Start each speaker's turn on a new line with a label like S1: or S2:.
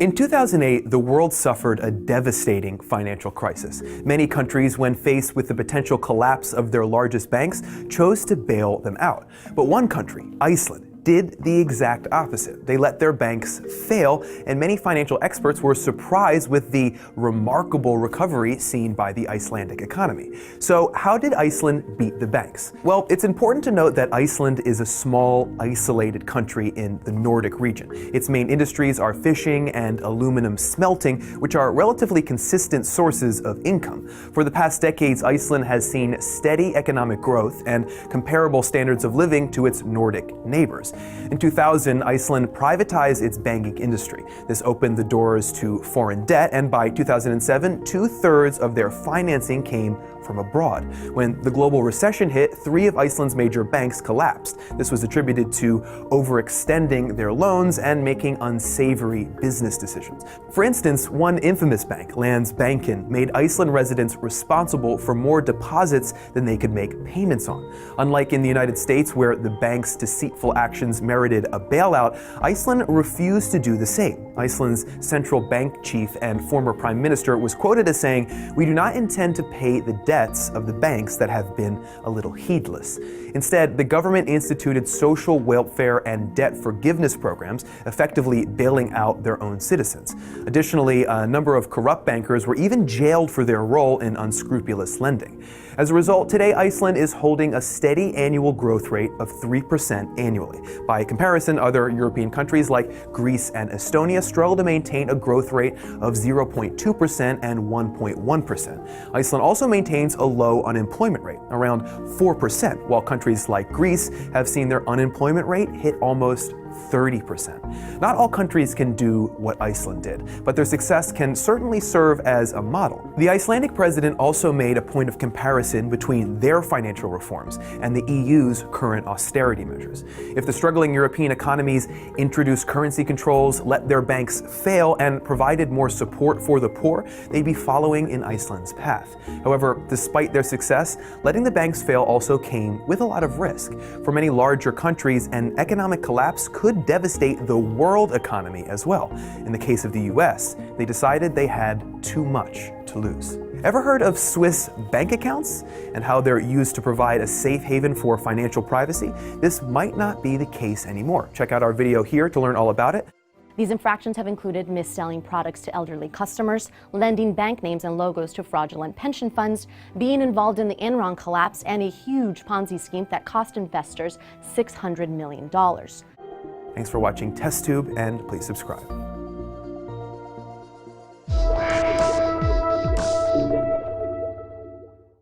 S1: In 2008, the world suffered a devastating financial crisis. Many countries, when faced with the potential collapse of their largest banks, chose to bail them out. But one country, Iceland, did the exact opposite. They let their banks fail, and many financial experts were surprised with the remarkable recovery seen by the Icelandic economy. So how did Iceland beat the banks? Well, it's important to note that Iceland is a small, isolated country in the Nordic region. Its main industries are fishing and aluminum smelting, which are relatively consistent sources of income. For the past decades, Iceland has seen steady economic growth and comparable standards of living to its Nordic neighbors. In 2000, Iceland privatized its banking industry. This opened the doors to foreign debt, and by 2007, 2/3 of their financing came from abroad. When the global recession hit, 3 of Iceland's major banks collapsed. This was attributed to overextending their loans and making unsavory business decisions. For instance, one infamous bank, Landsbankinn, made Iceland residents responsible for more deposits than they could make payments on. Unlike in the United States, where the bank's deceitful actions merited a bailout, Iceland refused to do the same. Iceland's central bank chief and former prime minister was quoted as saying, "We do not intend to pay the debts of the banks that have been a little heedless." Instead, the government instituted social welfare and debt forgiveness programs, effectively bailing out their own citizens. Additionally, a number of corrupt bankers were even jailed for their role in unscrupulous lending. As a result, today Iceland is holding a steady annual growth rate of 3% annually. By comparison, other European countries like Greece and Estonia struggle to maintain a growth rate of 0.2% and 1.1%. Iceland also maintains a low unemployment rate, around 4%, while countries like Greece have seen their unemployment rate hit almost 30%. Not all countries can do what Iceland did, but their success can certainly serve as a model. The Icelandic president also made a point of comparison between their financial reforms and the EU's current austerity measures. If the struggling European economies introduced currency controls, let their banks fail, and provided more support for the poor, they'd be following in Iceland's path. However, despite their success, letting the banks fail also came with a lot of risk. For many larger countries, an economic collapse could devastate the world economy as well. In the case of the US, they decided they had too much to lose. Ever heard of Swiss bank accounts and how they're used to provide a safe haven for financial privacy? This might not be the case anymore. Check out our video here to learn all about it.
S2: These infractions have included mis-selling products to elderly customers, lending bank names and logos to fraudulent pension funds, being involved in the Enron collapse, and a huge Ponzi scheme that cost investors $600 million.
S1: Thanks for watching TestTube, and please subscribe.